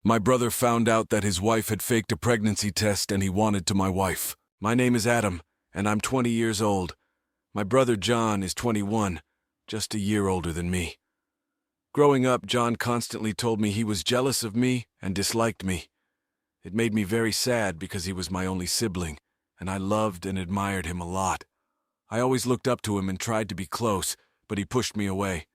My brother found out that his wife had faked a pregnancy test and he wanted to my wife. My name is Adam, and I'm 20 years old. My brother John is 21, just a year older than me. Growing up, John constantly told me he was jealous of me and disliked me. It made me very sad because he was my only sibling, and I loved and admired him a lot. I always looked up to him and tried to be close, but he pushed me away.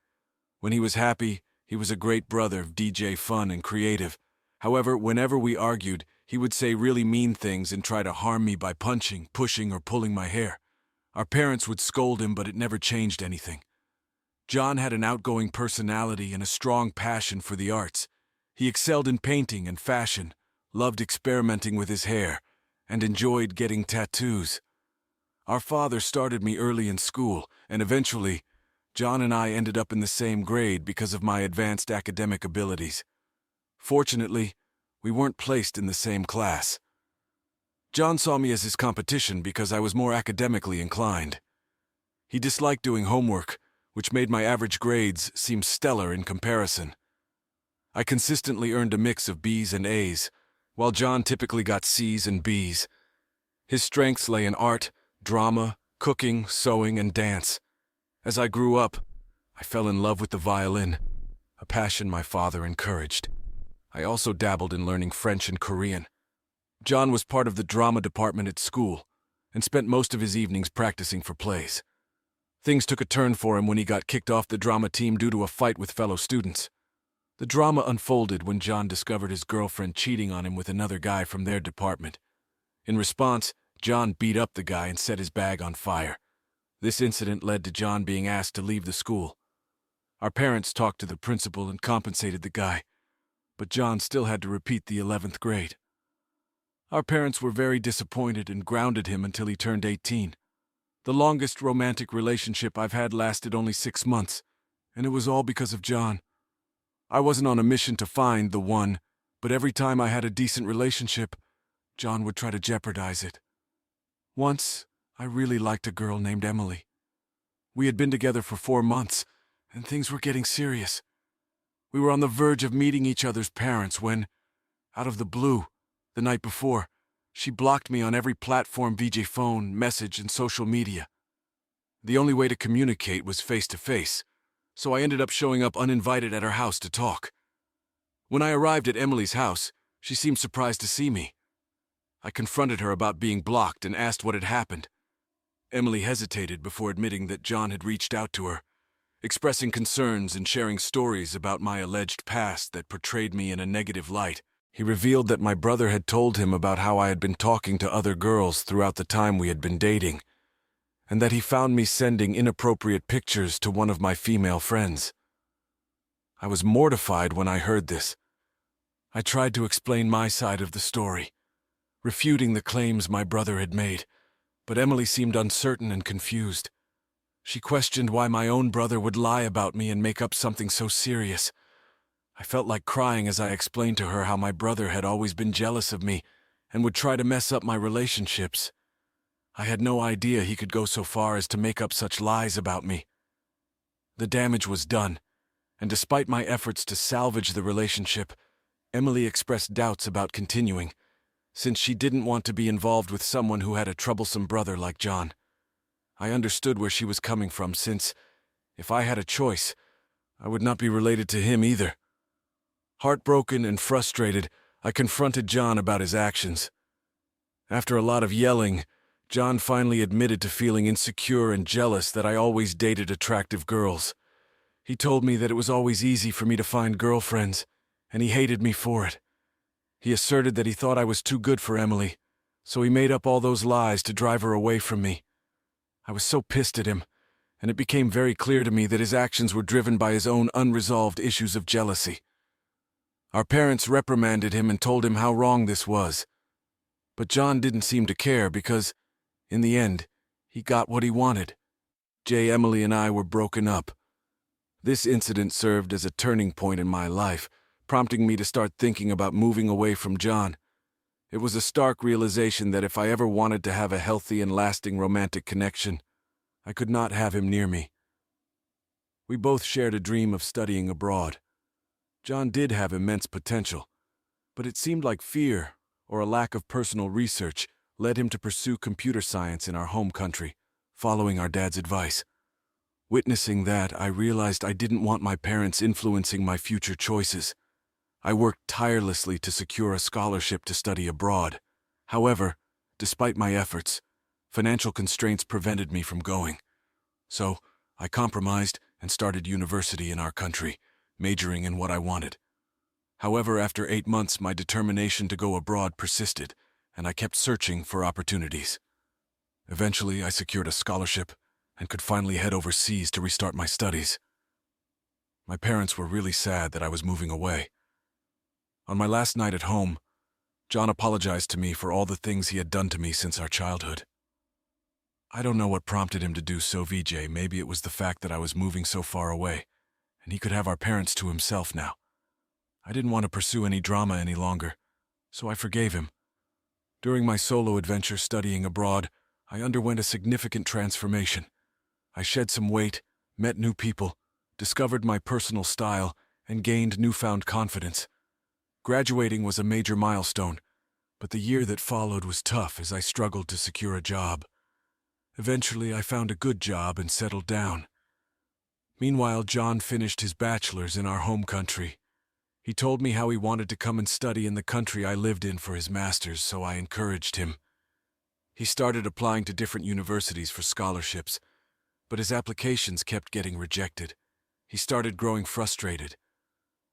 When he was happy, he was a great brother, DJ fun and creative. However, whenever we argued, he would say really mean things and try to harm me by punching, pushing, or pulling my hair. Our parents would scold him, but it never changed anything. John had an outgoing personality and a strong passion for the arts. He excelled in painting and fashion, loved experimenting with his hair, and enjoyed getting tattoos. Our father started me early in school, and eventually, John and I ended up in the same grade because of my advanced academic abilities. Fortunately, we weren't placed in the same class. John saw me as his competition because I was more academically inclined. He disliked doing homework, which made my average grades seem stellar in comparison. I consistently earned a mix of B's and A's, while John typically got C's and B's. His strengths lay in art, drama, cooking, sewing, and dance. As I grew up, I fell in love with the violin, a passion my father encouraged. I also dabbled in learning French and Korean. John was part of the drama department at school and spent most of his evenings practicing for plays. Things took a turn for him when he got kicked off the drama team due to a fight with fellow students. The drama unfolded when John discovered his girlfriend cheating on him with another guy from their department. In response, John beat up the guy and set his bag on fire. This incident led to John being asked to leave the school. Our parents talked to the principal and compensated the guy, but John still had to repeat the 11th grade. Our parents were very disappointed and grounded him until he turned 18. The longest romantic relationship I've had lasted only 6 months, and it was all because of John. I wasn't on a mission to find the one, but every time I had a decent relationship, John would try to jeopardize it. Once, I really liked a girl named Emily. We had been together for 4 months, and things were getting serious. We were on the verge of meeting each other's parents when, out of the blue, the night before, she blocked me on every platform: VJ phone, message, and social media. The only way to communicate was face-to-face, so I ended up showing up uninvited at her house to talk. When I arrived at Emily's house, she seemed surprised to see me. I confronted her about being blocked and asked what had happened. Emily hesitated before admitting that John had reached out to her, expressing concerns and sharing stories about my alleged past that portrayed me in a negative light. He revealed that my brother had told him about how I had been talking to other girls throughout the time we had been dating, and that he found me sending inappropriate pictures to one of my female friends. I was mortified when I heard this. I tried to explain my side of the story, refuting the claims my brother had made, but Emily seemed uncertain and confused. She questioned why my own brother would lie about me and make up something so serious. I felt like crying as I explained to her how my brother had always been jealous of me and would try to mess up my relationships. I had no idea he could go so far as to make up such lies about me. The damage was done, and despite my efforts to salvage the relationship, Emily expressed doubts about continuing, since she didn't want to be involved with someone who had a troublesome brother like John. I understood where she was coming from, since, if I had a choice, I would not be related to him either. Heartbroken and frustrated, I confronted John about his actions. After a lot of yelling, John finally admitted to feeling insecure and jealous that I always dated attractive girls. He told me that it was always easy for me to find girlfriends, and he hated me for it. He asserted that he thought I was too good for Emily, so he made up all those lies to drive her away from me. I was so pissed at him, and it became very clear to me that his actions were driven by his own unresolved issues of jealousy. Our parents reprimanded him and told him how wrong this was. But John didn't seem to care because, in the end, he got what he wanted. Emily and I were broken up. This incident served as a turning point in my life, prompting me to start thinking about moving away from John. It was a stark realization that if I ever wanted to have a healthy and lasting romantic connection, I could not have him near me. We both shared a dream of studying abroad. John did have immense potential, But it seemed like fear, or a lack of personal research, led him to pursue computer science in our home country, following our dad's advice. Witnessing that, I realized I didn't want my parents influencing my future choices. I worked tirelessly to secure a scholarship to study abroad. However, despite my efforts, financial constraints prevented me from going. So, I compromised and started university in our country, majoring in what I wanted. However, after 8 months, my determination to go abroad persisted, and I kept searching for opportunities. Eventually, I secured a scholarship and could finally head overseas to restart my studies. My parents were really sad that I was moving away. On my last night at home, John apologized to me for all the things he had done to me since our childhood. I don't know what prompted him to do so, VJ. Maybe it was the fact that I was moving so far away, and he could have our parents to himself now. I didn't want to pursue any drama any longer, so I forgave him. During my solo adventure studying abroad, I underwent a significant transformation. I shed some weight, met new people, discovered my personal style, and gained newfound confidence. Graduating was a major milestone, but the year that followed was tough as I struggled to secure a job. Eventually, I found a good job and settled down. Meanwhile, John finished his bachelor's in our home country. He told me how he wanted to come and study in the country I lived in for his master's, so I encouraged him. He started applying to different universities for scholarships, but his applications kept getting rejected. He started growing frustrated.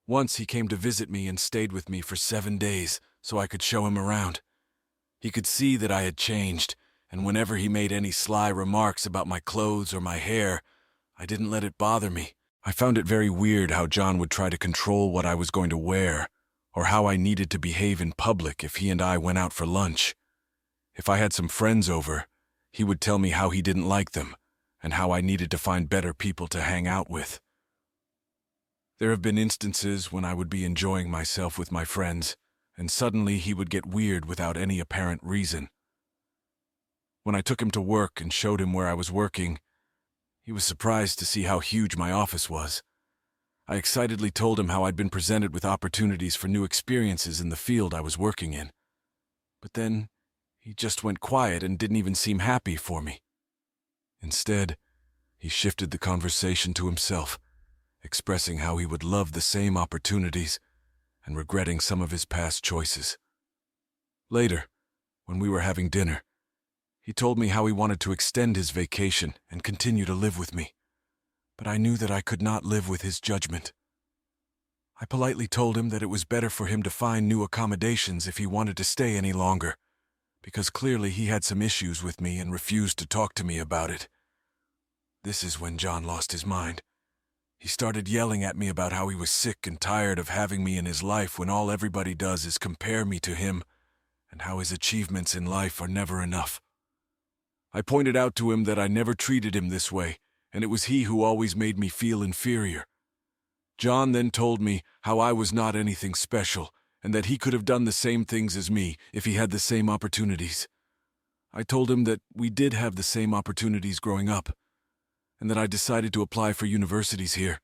Once he came to visit me and stayed with me for 7 days so I could show him around. He could see that I had changed, and whenever he made any sly remarks about my clothes or my hair, I didn't let it bother me. I found it very weird how John would try to control what I was going to wear, or how I needed to behave in public if he and I went out for lunch. If I had some friends over, he would tell me how he didn't like them, and how I needed to find better people to hang out with. There have been instances when I would be enjoying myself with my friends, and suddenly he would get weird without any apparent reason. When I took him to work and showed him where I was working, he was surprised to see how huge my office was. I excitedly told him how I'd been presented with opportunities for new experiences in the field I was working in. But then, he just went quiet and didn't even seem happy for me. Instead, he shifted the conversation to himself, expressing how he would love the same opportunities and regretting some of his past choices. Later, when we were having dinner, he told me how he wanted to extend his vacation and continue to live with me, but I knew that I could not live with his judgment. I politely told him that it was better for him to find new accommodations if he wanted to stay any longer, because clearly he had some issues with me and refused to talk to me about it. This is when John lost his mind. He started yelling at me about how he was sick and tired of having me in his life when all everybody does is compare me to him, and how his achievements in life are never enough. I pointed out to him that I never treated him this way, and it was he who always made me feel inferior. John then told me how I was not anything special, and that he could have done the same things as me if he had the same opportunities. I told him that we did have the same opportunities growing up, and that I decided to apply for universities here,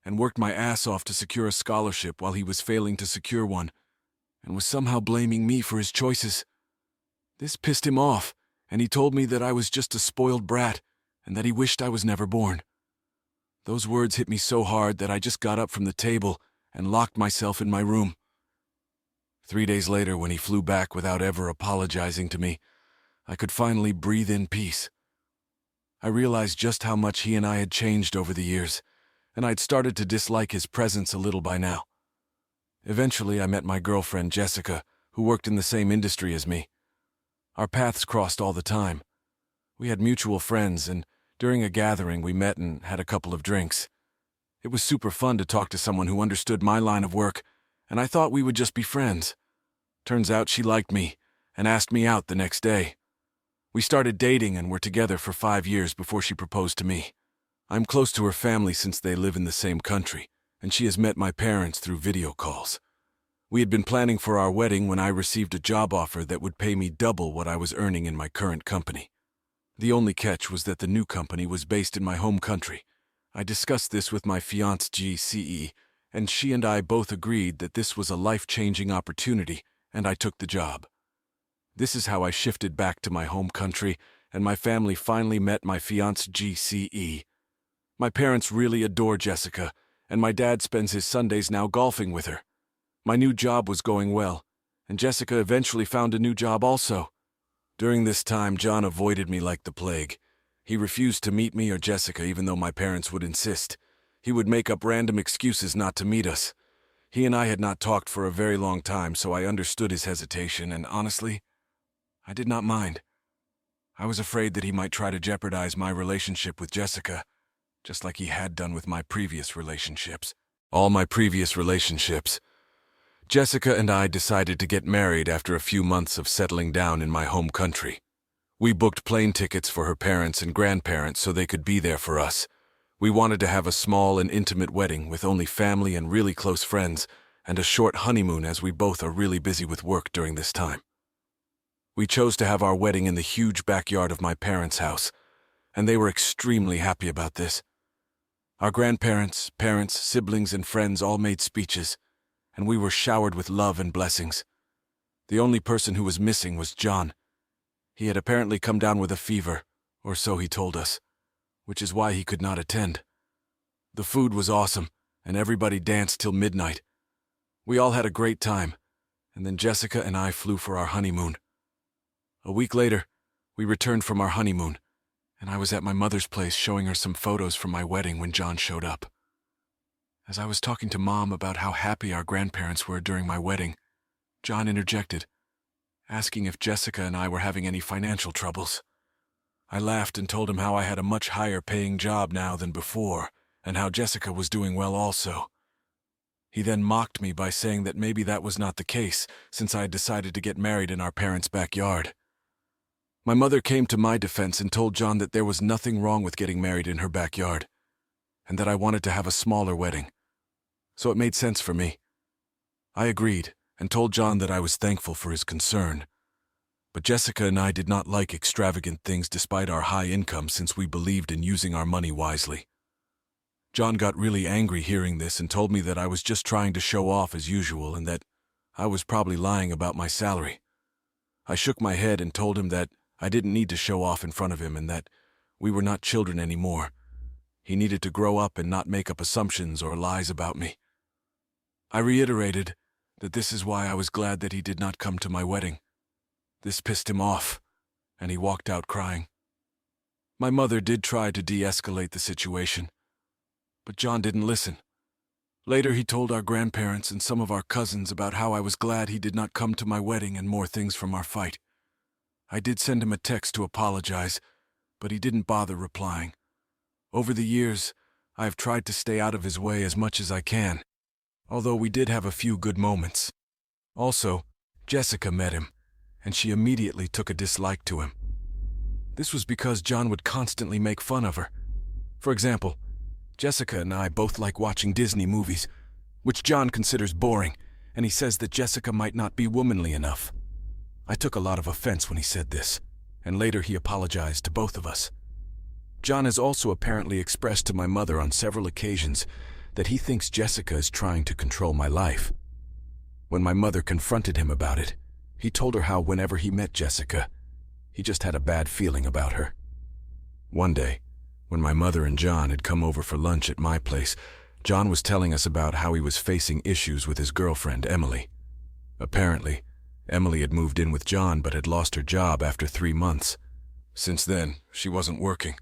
and worked my ass off to secure a scholarship while he was failing to secure one, and was somehow blaming me for his choices. This pissed him off, and he told me that I was just a spoiled brat, and that he wished I was never born. Those words hit me so hard that I just got up from the table and locked myself in my room. 3 days later, when he flew back without ever apologizing to me, I could finally breathe in peace. I realized just how much he and I had changed over the years, and I'd started to dislike his presence a little by now. Eventually, I met my girlfriend, Jessica, who worked in the same industry as me. Our paths crossed all the time. We had mutual friends, and during a gathering we met and had a couple of drinks. It was super fun to talk to someone who understood my line of work, and I thought we would just be friends. Turns out she liked me and asked me out the next day. We started dating and were together for 5 years before she proposed to me. I'm close to her family since they live in the same country, and she has met my parents through video calls. We had been planning for our wedding when I received a job offer that would pay me double what I was earning in my current company. The only catch was that the new company was based in my home country. I discussed this with my fiancée GCE, and she and I both agreed that this was a life-changing opportunity, and I took the job. This is how I shifted back to my home country, and my family finally met my fiancée GCE. My parents really adore Jessica, and my dad spends his Sundays now golfing with her. My new job was going well, and Jessica eventually found a new job also. During this time, John avoided me like the plague. He refused to meet me or Jessica even though my parents would insist. He would make up random excuses not to meet us. He and I had not talked for a very long time, so I understood his hesitation, and honestly, I did not mind. I was afraid that he might try to jeopardize my relationship with Jessica, just like he had done with my previous relationships. All my previous relationships. Jessica and I decided to get married after a few months of settling down in my home country. We booked plane tickets for her parents and grandparents so they could be there for us. We wanted to have a small and intimate wedding with only family and really close friends, and a short honeymoon as we both are really busy with work during this time. We chose to have our wedding in the huge backyard of my parents' house, and they were extremely happy about this. Our grandparents, parents, siblings, and friends all made speeches, and we were showered with love and blessings. The only person who was missing was John. He had apparently come down with a fever, or so he told us, which is why he could not attend. The food was awesome, and everybody danced till midnight. We all had a great time, and then Jessica and I flew for our honeymoon. A week later, we returned from our honeymoon, and I was at my mother's place showing her some photos from my wedding when John showed up. As I was talking to Mom about how happy our grandparents were during my wedding, John interjected, asking if Jessica and I were having any financial troubles. I laughed and told him how I had a much higher-paying job now than before, and how Jessica was doing well also. He then mocked me by saying that maybe that was not the case, since I had decided to get married in our parents' backyard. My mother came to my defense and told John that there was nothing wrong with getting married in her backyard, and that I wanted to have a smaller wedding. So it made sense for me. I agreed and told John that I was thankful for his concern. But Jessica and I did not like extravagant things despite our high income, since we believed in using our money wisely. John got really angry hearing this and told me that I was just trying to show off as usual and that I was probably lying about my salary. I shook my head and told him that I didn't need to show off in front of him and that we were not children anymore. He needed to grow up and not make up assumptions or lies about me. I reiterated that this is why I was glad that he did not come to my wedding. This pissed him off, and he walked out crying. My mother did try to de-escalate the situation, but John didn't listen. Later he told our grandparents and some of our cousins about how I was glad he did not come to my wedding and more things from our fight. I did send him a text to apologize, but he didn't bother replying. Over the years, I have tried to stay out of his way as much as I can, although we did have a few good moments. Also, Jessica met him, and she immediately took a dislike to him. This was because John would constantly make fun of her. For example, Jessica and I both like watching Disney movies, which John considers boring, and he says that Jessica might not be womanly enough. I took a lot of offense when he said this, and later he apologized to both of us. John has also apparently expressed to my mother on several occasions that he thinks Jessica is trying to control my life. When my mother confronted him about it, he told her how whenever he met Jessica, he just had a bad feeling about her. One day, when my mother and John had come over for lunch at my place, John was telling us about how he was facing issues with his girlfriend, Emily. Apparently, Emily had moved in with John but had lost her job after 3 months. Since then, she wasn't working,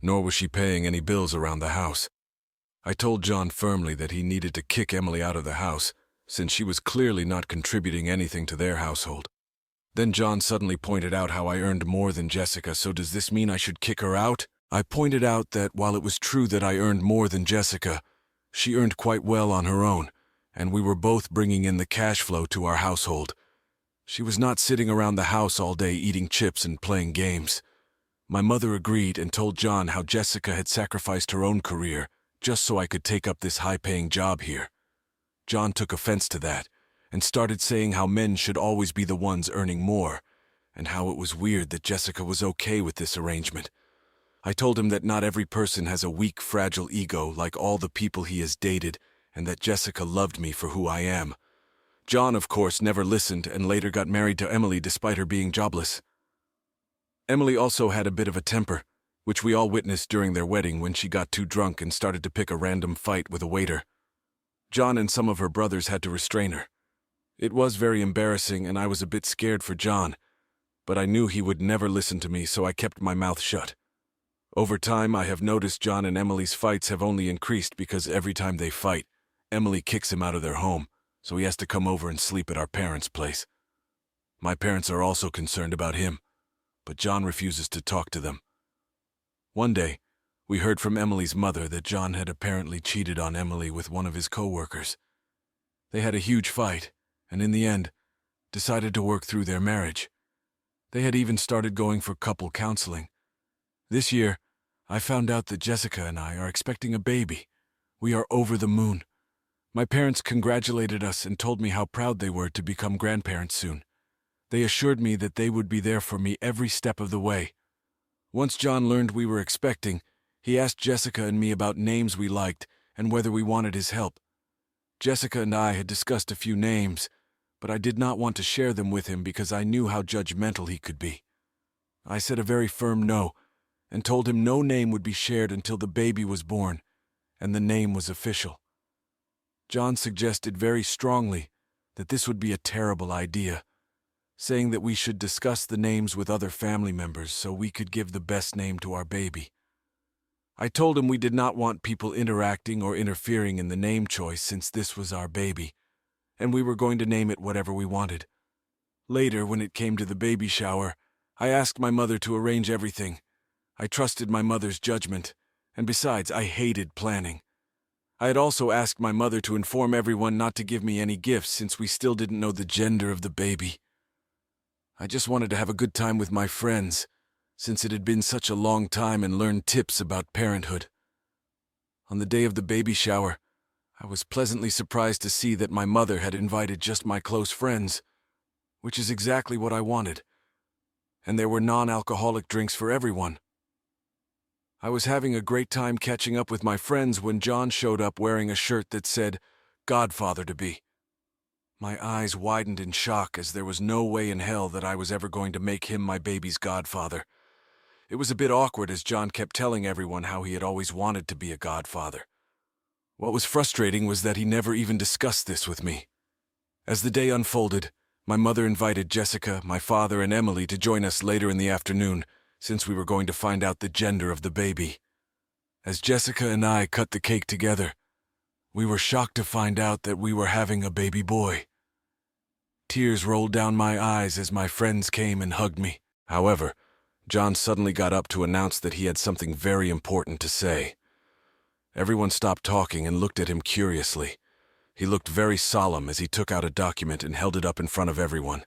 nor was she paying any bills around the house. I told John firmly that he needed to kick Emily out of the house, since she was clearly not contributing anything to their household. Then John suddenly pointed out how I earned more than Jessica, so does this mean I should kick her out? I pointed out that while it was true that I earned more than Jessica, she earned quite well on her own, and we were both bringing in the cash flow to our household. She was not sitting around the house all day eating chips and playing games. My mother agreed and told John how Jessica had sacrificed her own career just so I could take up this high-paying job here. John took offense to that and started saying how men should always be the ones earning more, and how it was weird that Jessica was okay with this arrangement. I told him that not every person has a weak, fragile ego like all the people he has dated, and that Jessica loved me for who I am. John, of course, never listened and later got married to Emily despite her being jobless. Emily also had a bit of a temper, which we all witnessed during their wedding when she got too drunk and started to pick a random fight with a waiter. John and some of her brothers had to restrain her. It was very embarrassing and I was a bit scared for John, but I knew he would never listen to me, so I kept my mouth shut. Over time, I have noticed John and Emily's fights have only increased because every time they fight, Emily kicks him out of their home, so he has to come over and sleep at our parents' place. My parents are also concerned about him, but John refuses to talk to them. One day, we heard from Emily's mother that John had apparently cheated on Emily with one of his co-workers. They had a huge fight, and in the end, decided to work through their marriage. They had even started going for couple counseling. This year, I found out that Jessica and I are expecting a baby. We are over the moon. My parents congratulated us and told me how proud they were to become grandparents soon. They assured me that they would be there for me every step of the way. Once John learned we were expecting, he asked Jessica and me about names we liked and whether we wanted his help. Jessica and I had discussed a few names, but I did not want to share them with him because I knew how judgmental he could be. I said a very firm no, and told him no name would be shared until the baby was born, and the name was official. John suggested very strongly that this would be a terrible idea, saying that we should discuss the names with other family members so we could give the best name to our baby. I told him we did not want people interacting or interfering in the name choice since this was our baby, and we were going to name it whatever we wanted. Later, when it came to the baby shower, I asked my mother to arrange everything. I trusted my mother's judgment, and besides, I hated planning. I had also asked my mother to inform everyone not to give me any gifts since we still didn't know the gender of the baby. I just wanted to have a good time with my friends, since it had been such a long time, and learn tips about parenthood. On the day of the baby shower, I was pleasantly surprised to see that my mother had invited just my close friends, which is exactly what I wanted, and there were non-alcoholic drinks for everyone. I was having a great time catching up with my friends when John showed up wearing a shirt that said, "Godfather-to-be." My eyes widened in shock as there was no way in hell that I was ever going to make him my baby's godfather. It was a bit awkward as John kept telling everyone how he had always wanted to be a godfather. What was frustrating was that he never even discussed this with me. As the day unfolded, my mother invited Jessica, my father, and Emily to join us later in the afternoon, since we were going to find out the gender of the baby. As Jessica and I cut the cake together, we were shocked to find out that we were having a baby boy. Tears rolled down my eyes as my friends came and hugged me. However, John suddenly got up to announce that he had something very important to say. Everyone stopped talking and looked at him curiously. He looked very solemn as he took out a document and held it up in front of everyone.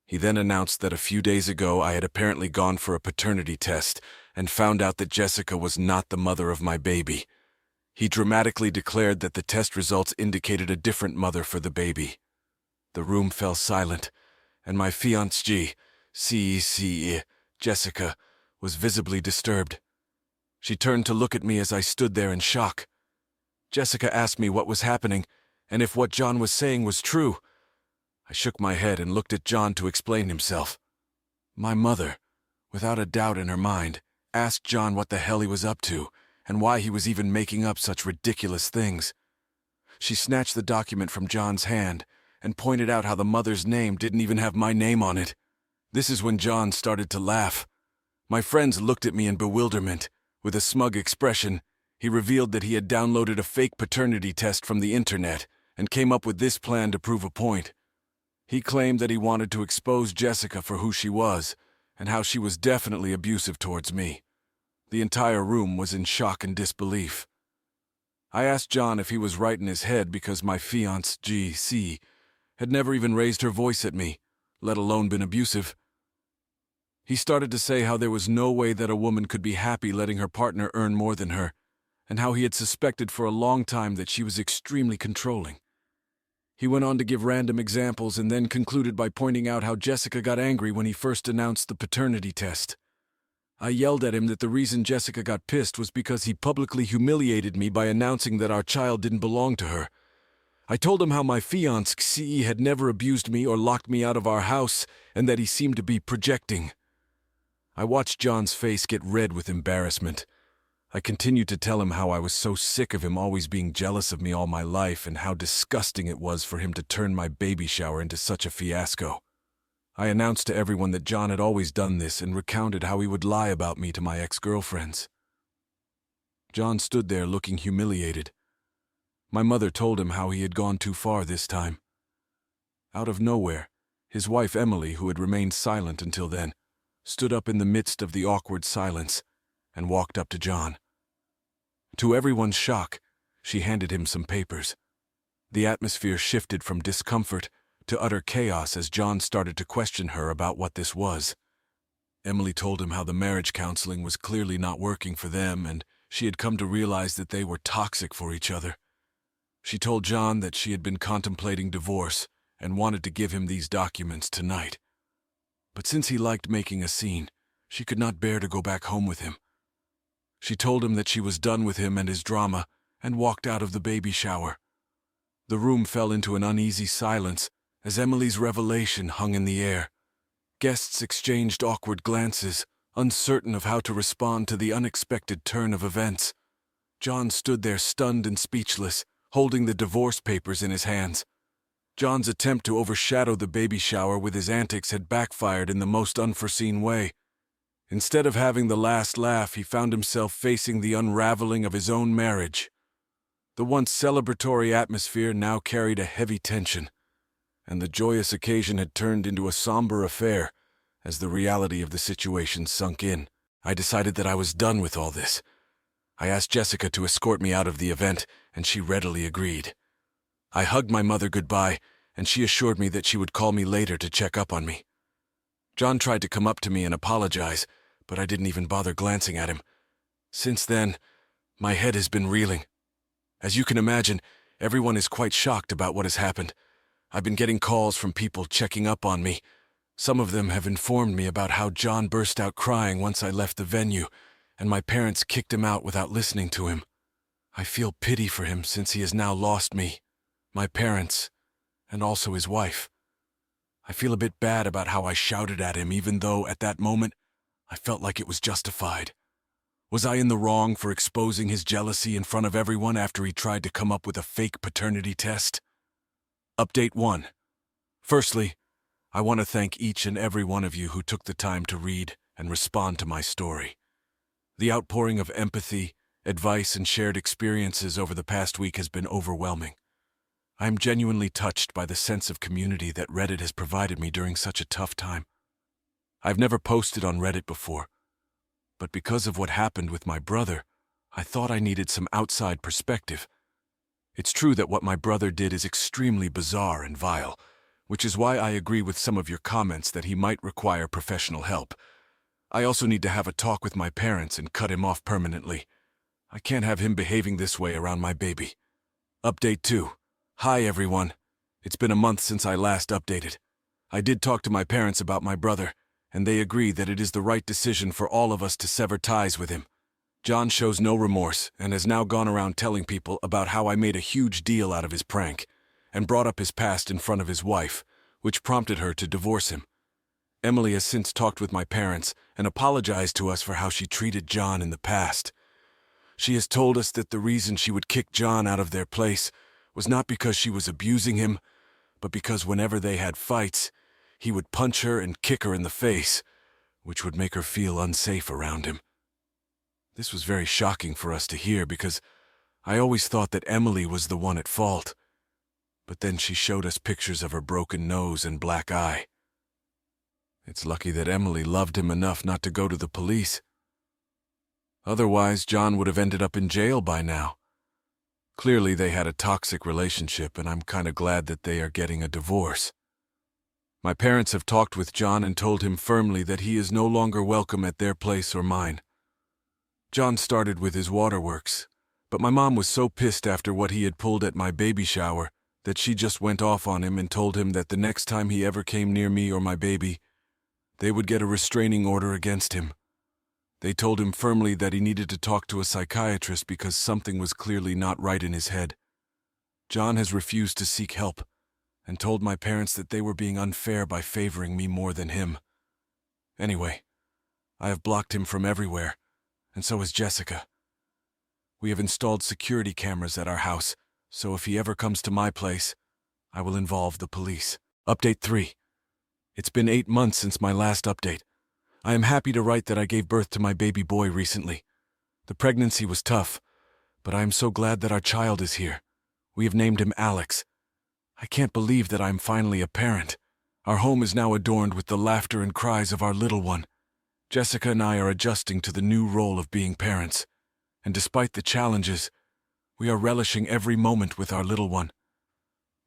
He then announced that a few days ago I had apparently gone for a paternity test and found out that Jessica was not the mother of my baby. He dramatically declared that the test results indicated a different mother for the baby. The room fell silent, and my fiancée, Jessica, was visibly disturbed. She turned to look at me as I stood there in shock. Jessica asked me what was happening and if what John was saying was true. I shook my head and looked at John to explain himself. My mother, without a doubt in her mind, asked John what the hell he was up to and why he was even making up such ridiculous things. She snatched the document from John's hand and pointed out how the mother's name didn't even have my name on it. This is when John started to laugh. My friends looked at me in bewilderment. With a smug expression, he revealed that he had downloaded a fake paternity test from the internet and came up with this plan to prove a point. He claimed that he wanted to expose Jessica for who she was and how she was definitely abusive towards me. The entire room was in shock and disbelief. I asked John if he was right in his head because my fiancée had never even raised her voice at me, let alone been abusive. He started to say how there was no way that a woman could be happy letting her partner earn more than her, and how he had suspected for a long time that she was extremely controlling. He went on to give random examples and then concluded by pointing out how Jessica got angry when he first announced the paternity test. I yelled at him that the reason Jessica got pissed was because he publicly humiliated me by announcing that our child didn't belong to her. I told him how my fiancé had never abused me or locked me out of our house and that he seemed to be projecting. I watched John's face get red with embarrassment. I continued to tell him how I was so sick of him always being jealous of me all my life and how disgusting it was for him to turn my baby shower into such a fiasco. I announced to everyone that John had always done this and recounted how he would lie about me to my ex-girlfriends. John stood there looking humiliated. My mother told him how he had gone too far this time. Out of nowhere, his wife Emily, who had remained silent until then, stood up in the midst of the awkward silence and walked up to John. To everyone's shock, she handed him some papers. The atmosphere shifted from discomfort to utter chaos as John started to question her about what this was. Emily told him how the marriage counseling was clearly not working for them and she had come to realize that they were toxic for each other. She told John that she had been contemplating divorce and wanted to give him these documents tonight. But since he liked making a scene, she could not bear to go back home with him. She told him that she was done with him and his drama and walked out of the baby shower. The room fell into an uneasy silence as Emily's revelation hung in the air. Guests exchanged awkward glances, uncertain of how to respond to the unexpected turn of events. John stood there stunned and speechless, holding the divorce papers in his hands. John's attempt to overshadow the baby shower with his antics had backfired in the most unforeseen way. Instead of having the last laugh, he found himself facing the unraveling of his own marriage. The once celebratory atmosphere now carried a heavy tension, and the joyous occasion had turned into a somber affair as the reality of the situation sunk in. I decided that I was done with all this. I asked Jessica to escort me out of the event, and she readily agreed. I hugged my mother goodbye, and she assured me that she would call me later to check up on me. John tried to come up to me and apologize, but I didn't even bother glancing at him. Since then, my head has been reeling. As you can imagine, everyone is quite shocked about what has happened. I've been getting calls from people checking up on me. Some of them have informed me about how John burst out crying once I left the venue, and my parents kicked him out without listening to him. I feel pity for him since he has now lost me, my parents, and also his wife. I feel a bit bad about how I shouted at him, even though at that moment I felt like it was justified. Was I in the wrong for exposing his jealousy in front of everyone after he tried to come up with a fake paternity test? Update 1. Firstly, I want to thank each and every one of you who took the time to read and respond to my story. The outpouring of empathy, advice, and shared experiences over the past week has been overwhelming. I am genuinely touched by the sense of community that Reddit has provided me during such a tough time. I've never posted on Reddit before, but because of what happened with my brother, I thought I needed some outside perspective. It's true that what my brother did is extremely bizarre and vile, which is why I agree with some of your comments that he might require professional help. I also need to have a talk with my parents and cut him off permanently. I can't have him behaving this way around my baby. Update 2. Hi everyone. It's been a month since I last updated. I did talk to my parents about my brother, and they agree that it is the right decision for all of us to sever ties with him. John shows no remorse and has now gone around telling people about how I made a huge deal out of his prank and brought up his past in front of his wife, which prompted her to divorce him. Emily has since talked with my parents and apologized to us for how she treated John in the past. She has told us that the reason she would kick John out of their place was not because she was abusing him, but because whenever they had fights, he would punch her and kick her in the face, which would make her feel unsafe around him. This was very shocking for us to hear because I always thought that Emily was the one at fault. But then she showed us pictures of her broken nose and black eye. It's lucky that Emily loved him enough not to go to the police. Otherwise, John would have ended up in jail by now. Clearly, they had a toxic relationship, and I'm kind of glad that they are getting a divorce. My parents have talked with John and told him firmly that he is no longer welcome at their place or mine. John started with his waterworks, but my mom was so pissed after what he had pulled at my baby shower that she just went off on him and told him that the next time he ever came near me or my baby, they would get a restraining order against him. They told him firmly that he needed to talk to a psychiatrist because something was clearly not right in his head. John has refused to seek help and told my parents that they were being unfair by favoring me more than him. Anyway, I have blocked him from everywhere, and so has Jessica. We have installed security cameras at our house, so if he ever comes to my place, I will involve the police. Update 3. It's been 8 months since my last update. I am happy to write that I gave birth to my baby boy recently. The pregnancy was tough, but I am so glad that our child is here. We have named him Alex. I can't believe that I am finally a parent. Our home is now adorned with the laughter and cries of our little one. Jessica and I are adjusting to the new role of being parents, and despite the challenges, we are relishing every moment with our little one.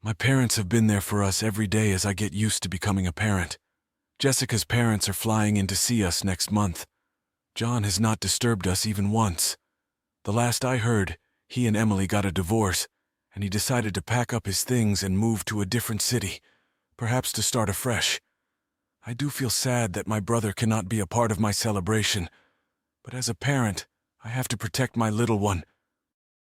My parents have been there for us every day as I get used to becoming a parent. Jessica's parents are flying in to see us next month. John has not disturbed us even once. The last I heard, he and Emily got a divorce, and he decided to pack up his things and move to a different city, perhaps to start afresh. I do feel sad that my brother cannot be a part of my celebration, but as a parent, I have to protect my little one